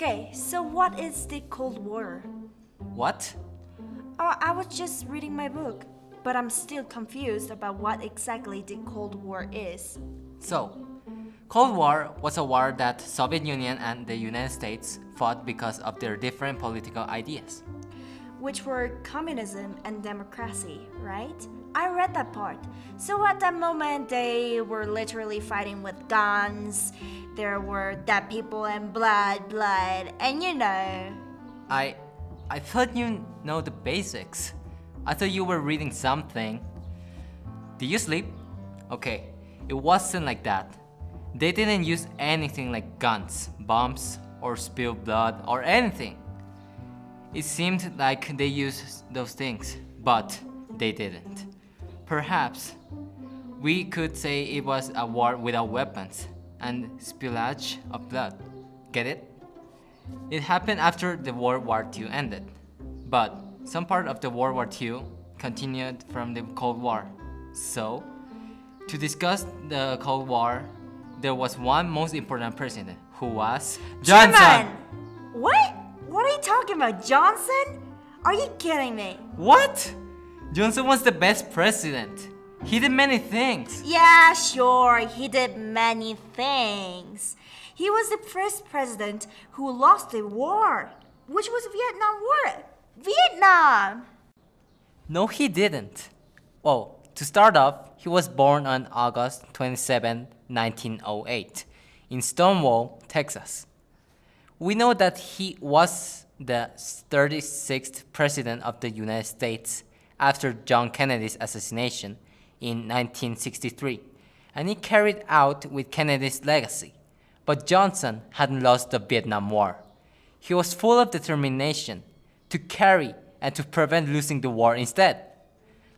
Okay, so what is the Cold War? What? Oh, I was just reading my book, but I'm still confused about what exactly the Cold War is. So, Cold War was a war that Soviet Union and the United States fought because of their different political ideas. Which were communism and democracy, right? I read that part. So at that moment, they were literally fighting with guns. There were dead people and blood, and you know. I thought you know the basics. I thought you were reading something. Did you sleep? Okay, it wasn't like that. They didn't use anything like guns, bombs, or spilled blood, or anything. It seemed like they used those things, but they didn't. Perhaps we could say it was a war without weapons and spillage of blood. Get it? It happened after the World War II ended, but some part of the World War II continued from the Cold War. So, to discuss the Cold War, there was one most important president who was Johnson. Truman! What? What are you talking about, Johnson? Are you kidding me? What? Johnson was the best president. He did many things. Yeah, sure, he did many things. He was the first president who lost the war, which was Vietnam War. Vietnam! No, he didn't. Well, to start off, he was born on August 27, 1908, in Stonewall, Texas. We know that he was the 36th president of the United States after John Kennedy's assassination in 1963, and he carried out with Kennedy's legacy. But Johnson hadn't lost the Vietnam War. He was full of determination to carry and to prevent losing the war instead.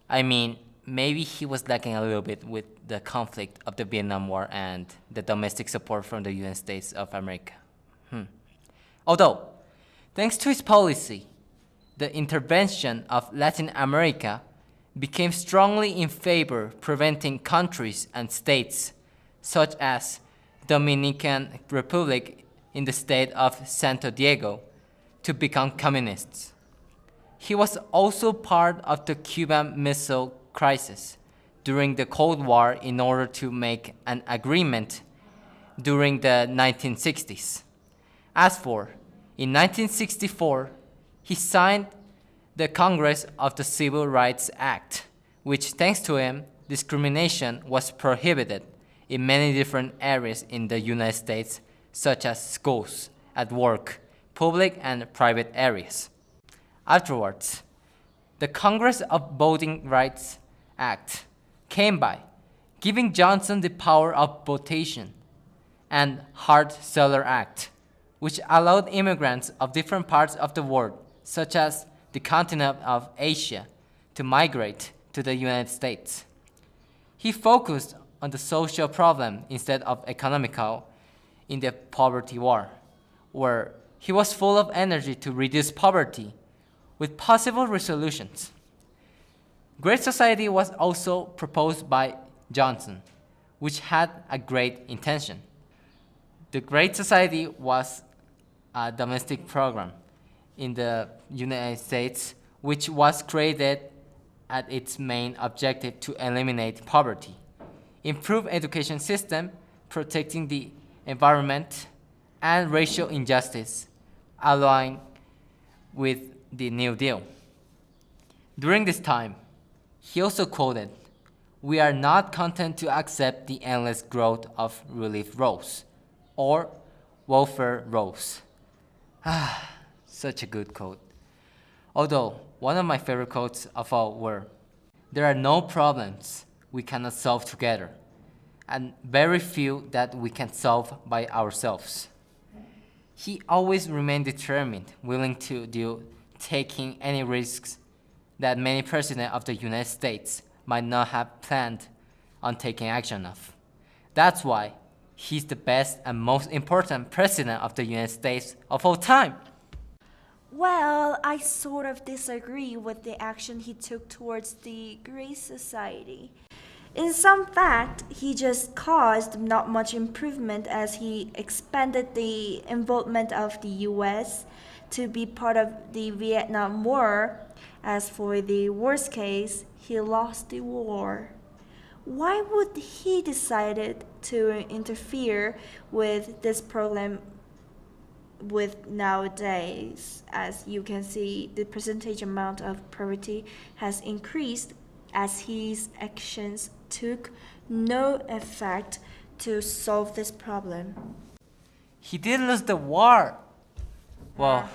I mean, maybe he was lacking a little bit with the conflict of the Vietnam War and the domestic support from the United States of America. Although, thanks to his policy, the intervention of Latin America became strongly in favor preventing countries and states such as Dominican Republic in the state of Santo Diego to become communists. He was also part of the Cuban Missile Crisis during the Cold War in order to make an agreement during the 1960s. As for, in 1964, he signed the Congress of the Civil Rights Act, which thanks to him, discrimination was prohibited in many different areas in the United States, such as schools, at work, public and private areas. Afterwards, the Congress of Voting Rights Act came by, giving Johnson the power of votation, and Hart-Celler Act, which allowed immigrants of different parts of the world, such as the continent of Asia, to migrate to the United States. He focused on the social problem instead of economical in the poverty war, where he was full of energy to reduce poverty with possible resolutions. Great Society was also proposed by Johnson, which had a great intention. The Great Society was a domestic program in the United States, which was created at its main objective to eliminate poverty, improve education system, protecting the environment, and racial injustice, aligning with the New Deal. During this time, he also quoted, "We are not content to accept the endless growth of relief rolls or welfare rolls." Such a good quote. Although, one of my favorite quotes of all were, "There are no problems we cannot solve together, and very few that we can solve by ourselves." He always remained determined, willing to do taking any risks that many presidents of the United States might not have planned on taking action of. That's why he's the best and most important president of the United States of all time. Well, I sort of disagree with the action he took towards the Great Society. In some fact, he just caused not much improvement as he expanded the involvement of the US to be part of the Vietnam War. As for the worst case, he lost the war. Why would he decided to interfere with this program with nowadays? As you can see, the percentage amount of poverty has increased as his actions took no effect to solve this problem. He did lose the war. Well,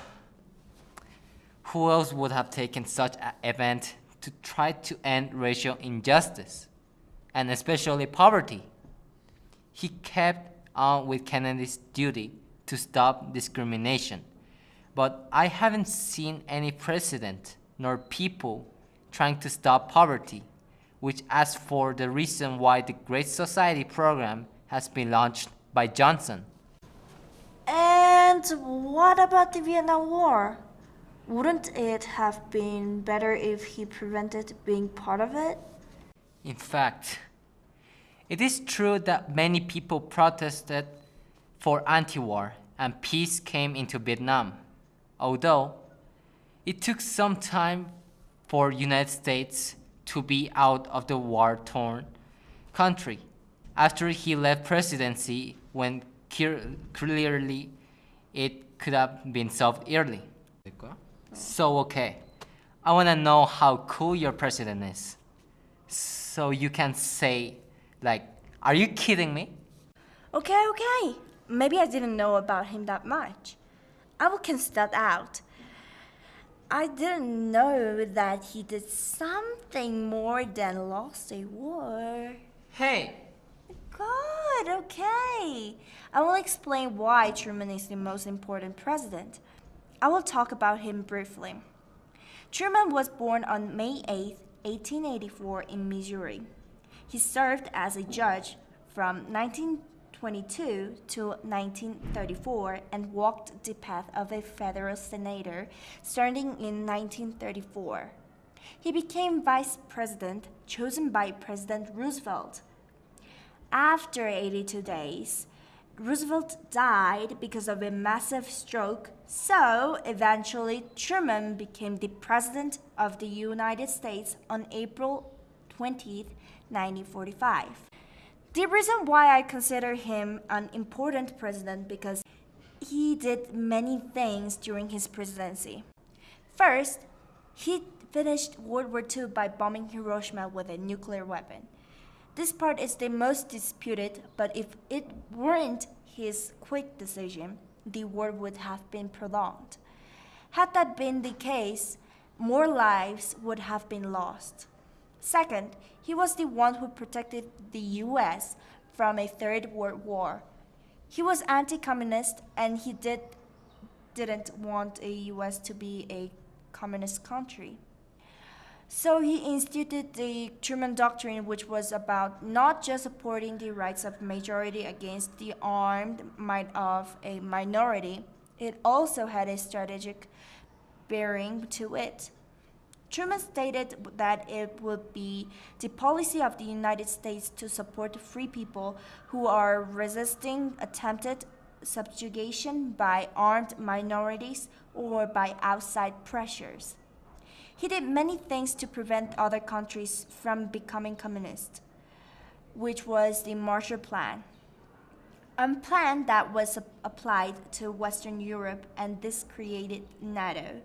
who else would have taken such an event to try to end racial injustice, and especially poverty? He kept on with Kennedy's duty to stop discrimination, but I haven't seen any president nor people trying to stop poverty, which as for the reason why the Great Society program has been launched by Johnson. And what about the Vietnam War? Wouldn't it have been better if he prevented being part of it? In fact, it is true that many people protested for anti-war and peace came into Vietnam, although it took some time for United States to be out of the war-torn country after he left presidency when clearly it could have been solved early. So okay, I wanna know how cool your president is. So you can say, like, are you kidding me? Okay. Maybe I didn't know about him that much. I will cancel that out. I didn't know that he did something more than lost a war. Hey, Good, okay. I will explain why Truman is the most important president. I will talk about him briefly. Truman was born on May 8, 1884 in Missouri. He served as a judge from 1922 to 1934 and walked the path of a federal senator starting in 1934. He became vice president chosen by President Roosevelt. After 82 days, Roosevelt died because of a massive stroke, so eventually Truman became the President of the United States on April 20th, 1945. The reason why I consider him an important president because he did many things during his presidency. First, he finished World War II by bombing Hiroshima with a nuclear weapon. This part is the most disputed, but if it weren't his quick decision, the war would have been prolonged. Had that been the case, more lives would have been lost. Second, he was the one who protected the US from a Third World War. He was anti-communist and he didn't want a US to be a communist country. So he instituted the Truman Doctrine, which was about not just supporting the rights of majority against the armed might of a minority, it also had a strategic bearing to it. Truman stated that it would be the policy of the United States to support free people who are resisting attempted subjugation by armed minorities or by outside pressures. He did many things to prevent other countries from becoming communist, which was the Marshall Plan, a plan that was applied to Western Europe, and this created NATO,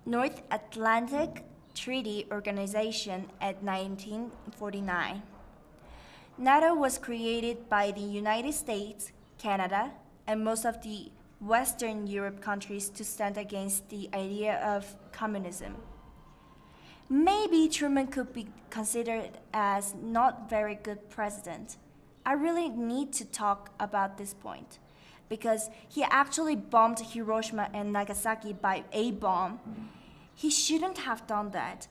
North Atlantic Treaty Organization, at 1949. NATO was created by the United States, Canada, and most of the Western Europe countries to stand against the idea of communism. Maybe Truman could be considered as not very good president. I really need to talk about this point because he actually bombed Hiroshima and Nagasaki by a bomb. He shouldn't have done that.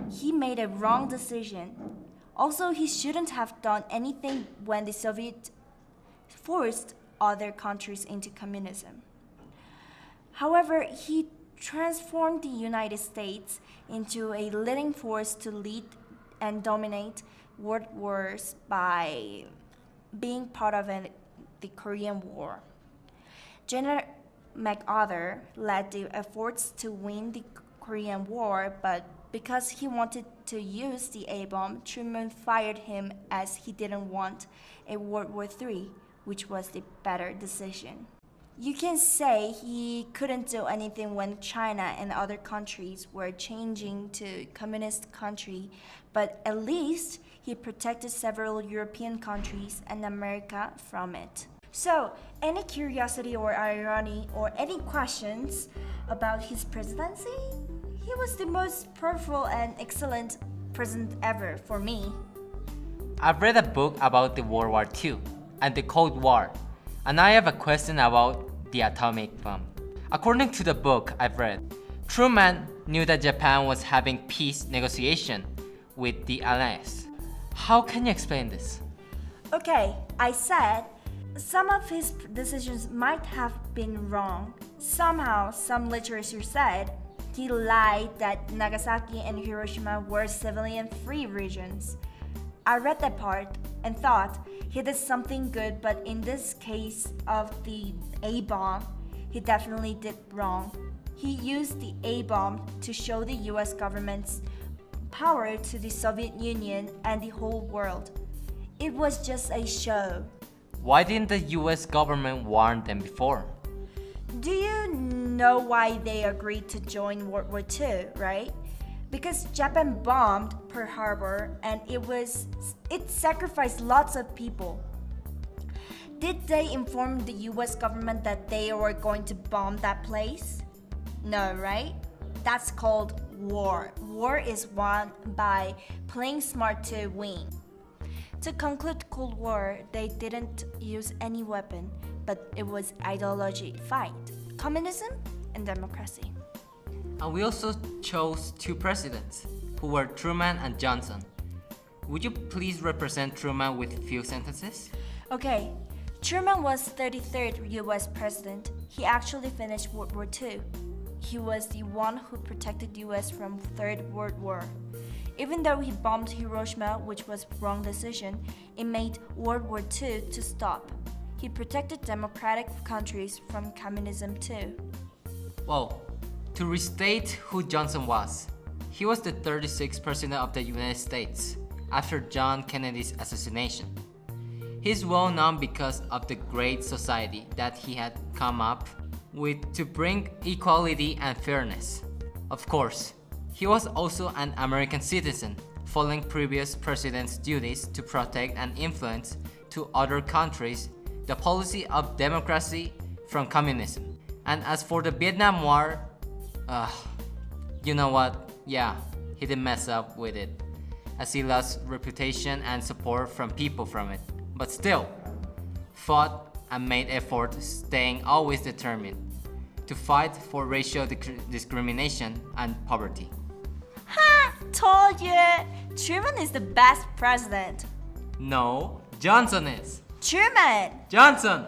He made a wrong decision. Also, he shouldn't have done anything when the Soviet forced other countries into communism. However, he transformed the United States into a leading force to lead and dominate world wars by being part of the Korean War. General MacArthur led the efforts to win the Korean War, but because he wanted to use the A-bomb, Truman fired him as he didn't want a World War III, which was the better decision. You can say he couldn't do anything when China and other countries were changing to communist country, but at least he protected several European countries and America from it. So, any curiosity or irony or any questions about his presidency? He was the most powerful and excellent president ever for me. I've read a book about the World War II and the Cold War, and I have a question about the atomic bomb. According to the book I've read, Truman knew that Japan was having peace negotiation with the Allies. How can you explain this? Okay, I said some of his decisions might have been wrong. Somehow, some literature said he lied that Nagasaki and Hiroshima were civilian-free regions. I read that part and thought he did something good, but in this case of the A-bomb, he definitely did wrong. He used the A-bomb to show the US government's power to the Soviet Union and the whole world. It was just a show. Why didn't the US government warn them before? Do you know why they agreed to join World War II, right? Because Japan bombed Pearl Harbor and it sacrificed lots of people. Did they inform the US government that they were going to bomb that place? No, right? That's called war. War is won by playing smart to win. To conclude Cold War, they didn't use any weapon, but it was ideology fight, communism and democracy. And we also chose two presidents, who were Truman and Johnson. Would you please represent Truman with a few sentences? Okay, Truman was 33rd US president. He actually finished World War II. He was the one who protected US from Third World War. Even though he bombed Hiroshima, which was wrong decision, it made World War II to stop. He protected democratic countries from communism too. Well, to restate who Johnson was, he was the 36th president of the United States after John Kennedy's assassination. He's well known because of the great society that he had come up with to bring equality and fairness. Of course, he was also an American citizen, following previous presidents' duties to protect and influence to other countries the policy of democracy from communism. And as for the Vietnam War, you know what? Yeah, he did mess up with it, as he lost reputation and support from people from it. But still, fought and made effort, staying always determined to fight for racial discrimination and poverty. Ha! Told you! Truman is the best president. No, Johnson is. Truman! Johnson!